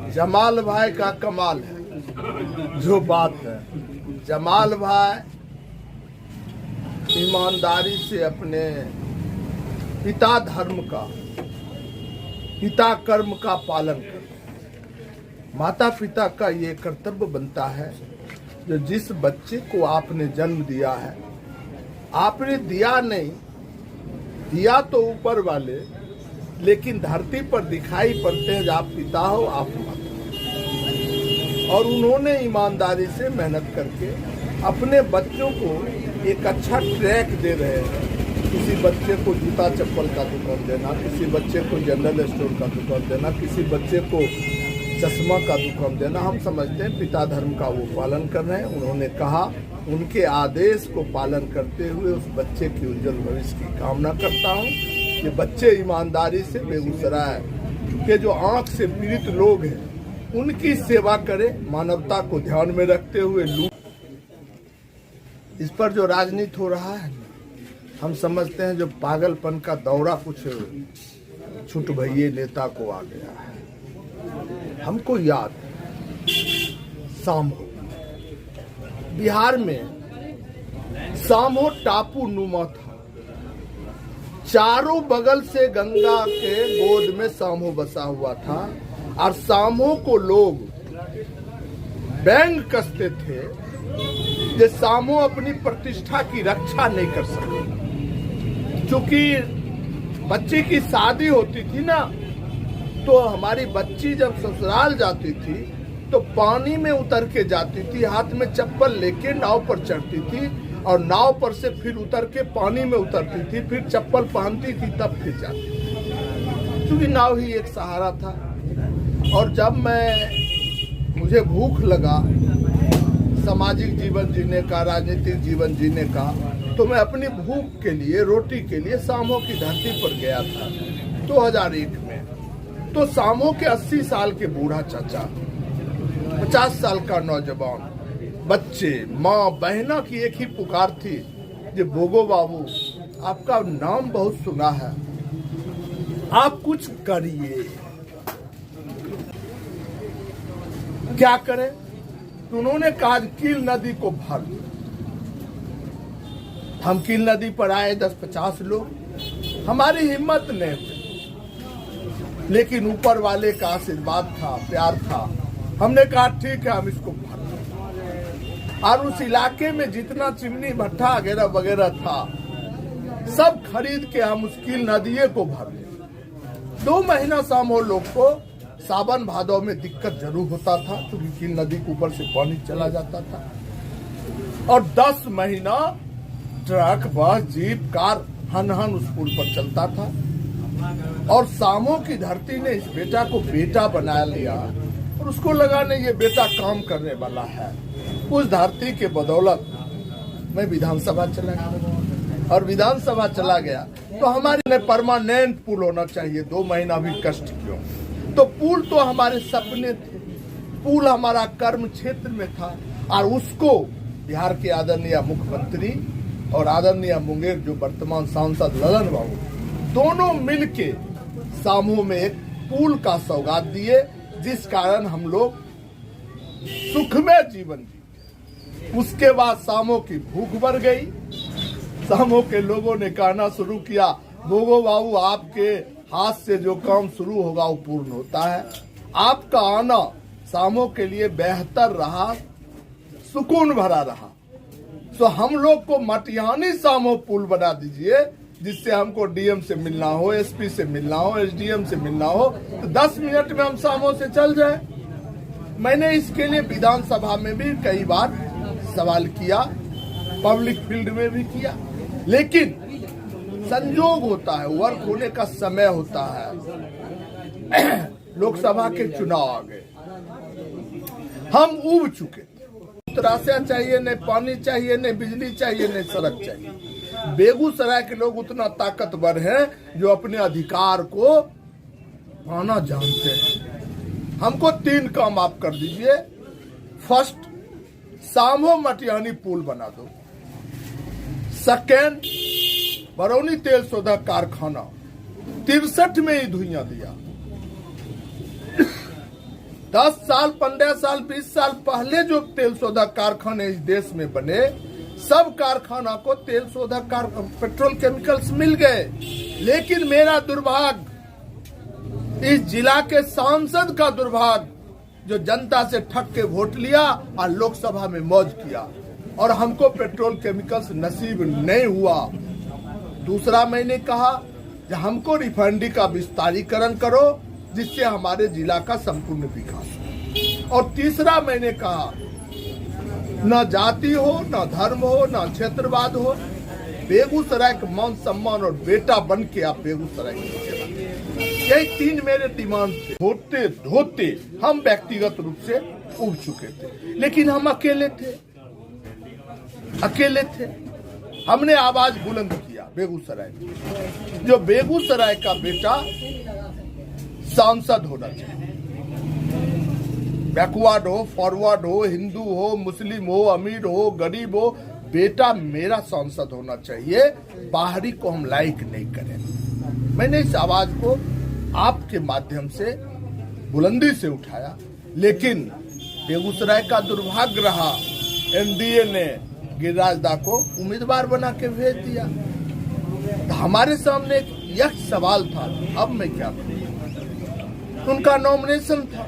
जमाल भाई का कमाल है। जो बात है, जमाल भाई ईमानदारी से अपने पिता धर्म का, पिता कर्म का पालन कर। माता पिता का ये कर्तव्य बनता है, जो जिस बच्चे को आपने जन्म दिया है, आपने दिया नहीं, दिया तो ऊपर वाले, लेकिन धरती पर दिखाई पड़ते हैं, आप पिता हो, आप माता। और उन्होंने ईमानदारी से मेहनत करके अपने बच्चों को एक अच्छा ट्रैक दे रहे हैं। किसी बच्चे को जूता चप्पल का दुकान देना, किसी बच्चे को जनरल स्टोर का दुकान देना, किसी बच्चे को चश्मा का दुकान देना। हम समझते हैं पिता धर्म का वो पालन कर रहे हैं। उन्होंने कहा, उनके आदेश को पालन करते हुए उस बच्चे की उज्जवल भविष्य की कामना करता हूँ। ये बच्चे ईमानदारी से बेगूसराय के जो आंख से पीड़ित लोग हैं उनकी सेवा करें, मानवता को ध्यान में रखते हुए। इस पर जो राजनीति हो रहा है, हम समझते हैं जो पागलपन का दौरा कुछ छुट भइये नेता को आ गया है। हमको याद है सामो, बिहार में सामो टापू नुमा था। चारों बगल से गंगा के गोद में सामो बसा हुआ था और सामो को लोग व्यंग कसते थे कि सामो अपनी प्रतिष्ठा की रक्षा नहीं कर सके। क्योंकि बच्ची की शादी होती थी ना, तो हमारी बच्ची जब ससुराल जाती थी तो पानी में उतर के जाती थी, हाथ में चप्पल लेके नाव पर चढ़ती थी और नाव पर से फिर उतर के पानी में उतरती थी, फिर चप्पल पहनती थी, तब फिर जाती थी, क्योंकि नाव ही एक सहारा था। और जब मुझे भूख लगा सामाजिक जीवन जीने का, राजनीतिक जीवन जीने का, तो मैं अपनी भूख के लिए, रोटी के लिए सामो की धरती पर गया था 2001 में। तो सामो के 80 साल के बूढ़ा चाचा, 50 साल का नौजवान, बच्चे, माँ, बहना की एक ही पुकार थी कि बोगो बाबू, आपका नाम बहुत सुना है, आप कुछ करिए। क्या करें? तो उन्होंने कहा कील नदी को भर। हम कील नदी पर आए 10-50 लोग, हमारी हिम्मत नहीं हुई, लेकिन ऊपर वाले का आशीर्वाद था, प्यार था। हमने कहा ठीक है, हम इसको भर। और उस इलाके में जितना चिमनी भट्ठा वगैरह वगैरह था, सब खरीद के हम उस कील नदिये को भर। 2 महीना सामो लोग को सावन भादव में दिक्कत जरूर होता था, क्योंकि कील नदी के ऊपर से पानी चला जाता था। और 10 महीना ट्रक, बस, जीप, कार हन उस पुल पर चलता था। और सामो की धरती ने इस बेटा को बेटा बना लिया और उसको लगा नहीं ये बेटा काम करने वाला है। उस धरती के बदौलत मैं विधानसभा चला गया, और विधानसभा चला गया तो हमारे परमानेंट पुल होना चाहिए, 2 महीना भी कष्ट क्यों। तो पुल तो हमारे सपने थे, पुल हमारा कर्म क्षेत्र में था, और उसको बिहार के आदरणीय मुख्यमंत्री और आदरणीय मुंगेर जो वर्तमान सांसद ललन बाबू, दोनों मिलके सामो में एक पुल का सौगात दिए, जिस कारण हम लोग सुखमय जीवन जी। उसके बाद सामो की भूख बढ़ गई। सामो के लोगों ने कहना शुरू किया, बोगो बाबू, आपके हाथ से जो काम शुरू होगा वो पूर्ण होता है। आपका आना सामो के लिए बेहतर रहा, सुकून भरा रहा। तो हम लोग को मटियानी सामो पुल बना दीजिए, जिससे हमको डीएम से मिलना हो, एसपी से मिलना हो, एसडीएम से मिलना हो, तो 10 मिनट में हम सामो से चल जाए। मैंने इसके लिए विधानसभा में भी कई बार सवाल किया, पब्लिक फील्ड में भी किया, लेकिन संयोग होता है, वर्क होने का समय होता है। लोकसभा के चुनाव आ गए, हम उब चुके। त्रासिया चाहिए, नहीं पानी चाहिए, नहीं बिजली चाहिए, नहीं सड़क चाहिए। बेगूसराय के लोग उतना ताकतवर हैं जो अपने अधिकार को पाना जानते हैं। हमको 3 काम आप कर दीजिए। फर्स्ट, सामो मटियानी पुल बना दो। सेकेंड, बरौनी तेल शोधक कारखाना 63 में ही धुइयां दिया। 10 साल 15 साल 20 साल पहले जो तेल शोधक कारखाने इस देश में बने, सब कारखाना को तेल शोधक पेट्रोल केमिकल्स मिल गए। लेकिन मेरा दुर्भाग्य, इस जिला के सांसद का दुर्भाग्य, जो जनता से ठग के वोट लिया और लोकसभा में मौज किया, और हमको पेट्रोल केमिकल्स नसीब नहीं हुआ। दूसरा मैंने कहा कि हमको रिफाइनरी का विस्तारीकरण करो, जिससे हमारे जिला का संपूर्ण विकास हो। और तीसरा मैंने कहा, न जाति हो, न धर्म हो, न क्षेत्रवाद हो, बेगूसराय का मान सम्मान और बेटा बन के आप बेगूसराय की सेवा करें। यही 3 मेरे डिमांड थे। होते होते हम व्यक्तिगत रूप से उब चुके थे, लेकिन हम अकेले थे। हमने आवाज बुलंद किया बेगूसराय में, जो बेगूसराय का बेटा सांसद होना चाहिए। बैकवर्ड हो, फॉरवर्ड हो, हिंदू हो, मुस्लिम हो, अमीर हो, गरीब हो, बेटा मेरा सांसद होना चाहिए। बाहरी को हम लाइक नहीं करें। मैंने इस आवाज को आपके माध्यम से बुलंदी से उठाया, लेकिन बेगूसराय का दुर्भाग्य रहा, एनडीए ने गिरिराज दा को उम्मीदवार बना के भेज दिया। तो हमारे सामने एक यह सवाल था, अब मैं क्या करूं? उनका नॉमिनेशन था,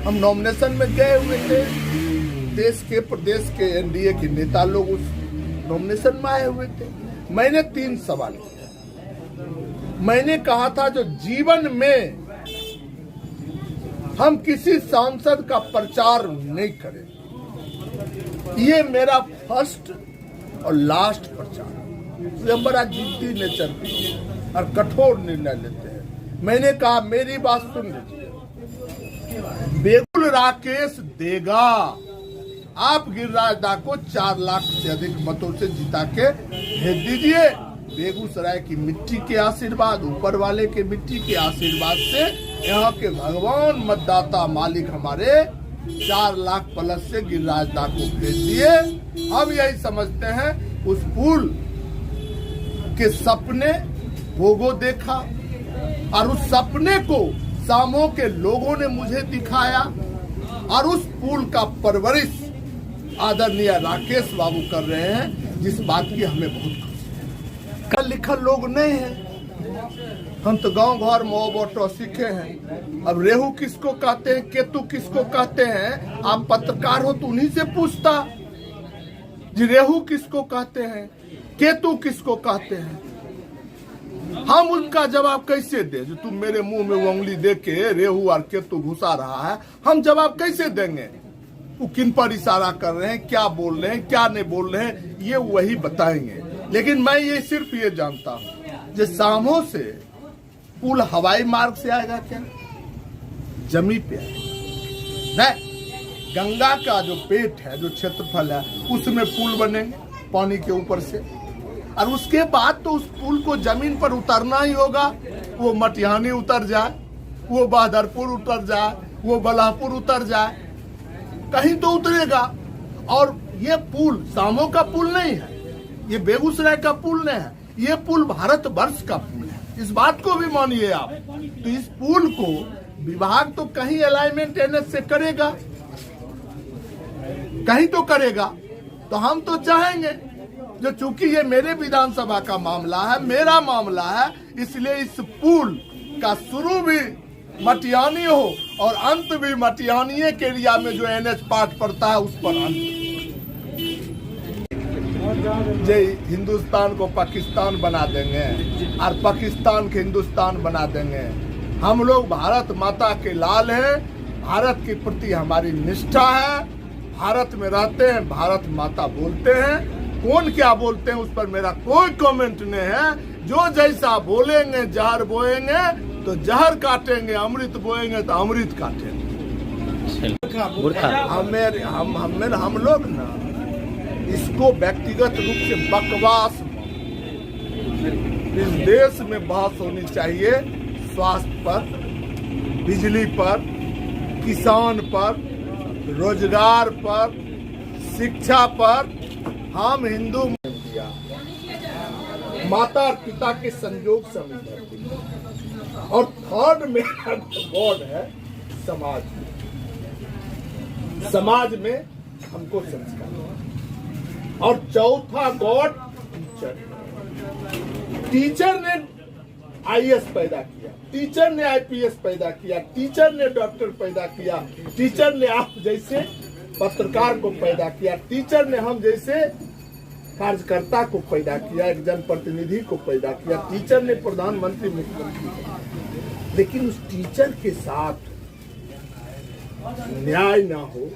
हम नॉमिनेशन में गए हुए थे। देश के प्रदेश के एनडीए के नेता लोग उस नॉमिनेशन में आए हुए थे। मैंने 3 सवाल किया। मैंने कहा था, जो जीवन में हम किसी सांसद का प्रचार नहीं करें, ये मेरा फर्स्ट और लास्ट प्रचार। वे बड़ा जिद्दी नेचर और कठोर निर्णय लेते हैं। मैंने कहा, मेरी बात सुन लीजिए, बेगुल राकेश देगा। आप गिरिराज दा को 4 लाख से अधिक मतों से जिता के भेज दीजिए। बेगूसराय की मिट्टी के आशीर्वाद, ऊपर वाले के मिट्टी के आशीर्वाद से यहाँ के भगवान मतदाता मालिक हमारे 4 लाख प्लस से गिरिराज दा को भेज दिए। हम यही समझते हैं, उस पुल के सपने भोगो देखा, और उस सपने को सामो के लोगों ने मुझे दिखाया, और उस पुल का परवरिश आदरणीय राकेश बाबू कर रहे हैं, जिस बात की हमें बहुत खुशी है। कल लिखल लोग नहीं है, हम तो गांव घर में बोटो सीखे हैं। अब रेहू किसको कहते हैं, केतु किसको कहते हैं, आप पत्रकार हो तो उन्हीं से पूछता जी, रेहू किसको कहते हैं, केतु किसको कहते हैं। हम उनका जवाब कैसे दें? जो तुम मेरे मुंह में उंगली दे के रेहू और केतु घुसा रहा है, हम जवाब कैसे देंगे? वो किन पर इशारा कर रहे हैं, क्या बोल रहे हैं, क्या नहीं बोल रहे हैं, ये वही बताएंगे। लेकिन मैं ये सिर्फ ये जानता हूं, जो सामो से पुल हवाई मार्ग से आएगा क्या, जमी पे आएगा नहीं। गंगा का जो पेट है, जो क्षेत्रफल है, उसमें पुल बनेंगे पानी के ऊपर से, और उसके बाद तो उस पुल को जमीन पर उतरना ही होगा। वो मटिहानी उतर जाए, वो बहादुरपुर उतर जाए, वो बलापुर उतर जाए, कहीं तो उतरेगा। और ये पुल सामो का पुल नहीं है, ये बेगूसराय का पुल नहीं है, ये पुल भारत वर्ष का पुल है। इस बात को भी मानिए आप। तो इस पुल को विभाग तो कहीं अलाइनमेंट एनएच से करेगा, कहीं तो करेगा। तो हम तो चाहेंगे, जो चूंकि ये मेरे विधानसभा का मामला है, मेरा मामला है, इसलिए इस पुल का शुरू भी मटिहानी हो और अंत भी मटिहानी के एरिया में जो एनएच पार्ट पड़ता है उस पर अंत। जय हिंदुस्तान को पाकिस्तान बना देंगे और पाकिस्तान के हिंदुस्तान बना देंगे। हम लोग भारत माता के लाल हैं, भारत के प्रति हमारी निष्ठा है, भारत में रहते हैं, भारत माता बोलते हैं। कौन क्या बोलते हैं उस पर मेरा कोई कमेंट नहीं है। जो जैसा बोलेंगे, जहर बोएंगे तो जहर काटेंगे, अमृत बोएंगे तो अमृत काटेंगे। हम लोग ना इसको व्यक्तिगत रूप से बकवास, इस देश में बहस होनी चाहिए स्वास्थ्य पर, बिजली पर, किसान पर, रोजगार पर, शिक्षा पर। हम हिंदू माता और पिता के संयोग से, और थर्ड मेरा गॉड है समाज। समाज में हमको संस्कार। और चौथा गॉड टीचर। टीचर ने आईएएस पैदा किया, टीचर ने आईपीएस पैदा किया, टीचर ने डॉक्टर पैदा किया, टीचर ने आप जैसे पत्रकार को पैदा किया, टीचर ने हम जैसे कार्यकर्ता को पैदा किया, एक जनप्रतिनिधि को पैदा किया, टीचर ने प्रधानमंत्री मुख्यमंत्री को। लेकिन उस टीचर के साथ न्याय ना हो,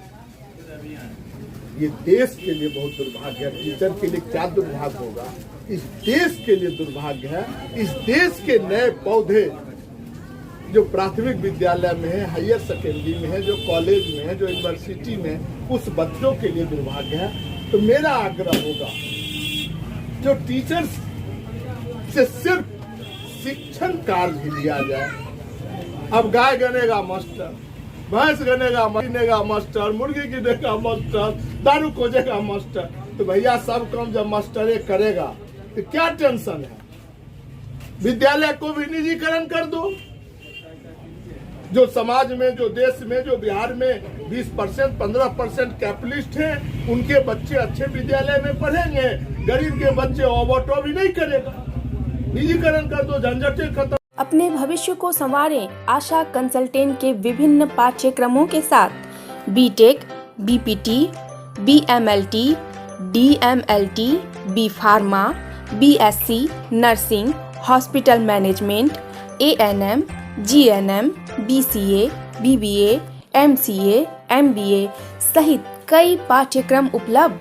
ये देश के लिए बहुत दुर्भाग्य है। टीचर के लिए क्या दुर्भाग्य होगा, इस देश के लिए दुर्भाग्य है। इस देश के नए पौधे जो प्राथमिक विद्यालय में है, हायर सेकेंडरी में है, जो कॉलेज में है, जो यूनिवर्सिटी में है, उस बच्चों के लिए दुर्भाग्य है। तो मेरा आग्रह होगा, जो टीचर्स से सिर्फ शिक्षण कार्य ही लिया जाए। अब गाय गनेगा मास्टर, भैंस गनेगा मास्टर, मुर्गी गिनेगा मास्टर, दारू खोजेगा मास्टर, तो भैया सब काम जब मास्टर करेगा तो क्या टेंशन है। विद्यालय को भी निजीकरण कर दो। जो समाज में, जो देश में, जो बिहार में 20% 15% कैपिटलिस्ट हैं, उनके बच्चे अच्छे विद्यालय में पढ़ेंगे, गरीब के बच्चे ओवरटो भी नहीं करेगा। निजीकरण कर दो, झंझटें खत्म। अपने भविष्य को संवारें आशा कंसल्टेंट के विभिन्न पाठ्यक्रमों के साथ BTech, BPT, BMLT, DMLT, B pharma, BSc nursing, hospital management, ANM, GNM, BCA, BBA, MCA, MBA सहित कई पाठ्यक्रम उपलब्ध।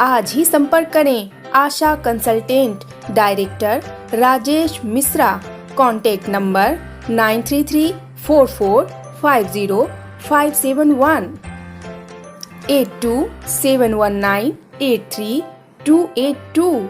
आज ही संपर्क करें Asha consultant director Rajesh Mishra. Contact number 9334450571 8271983282।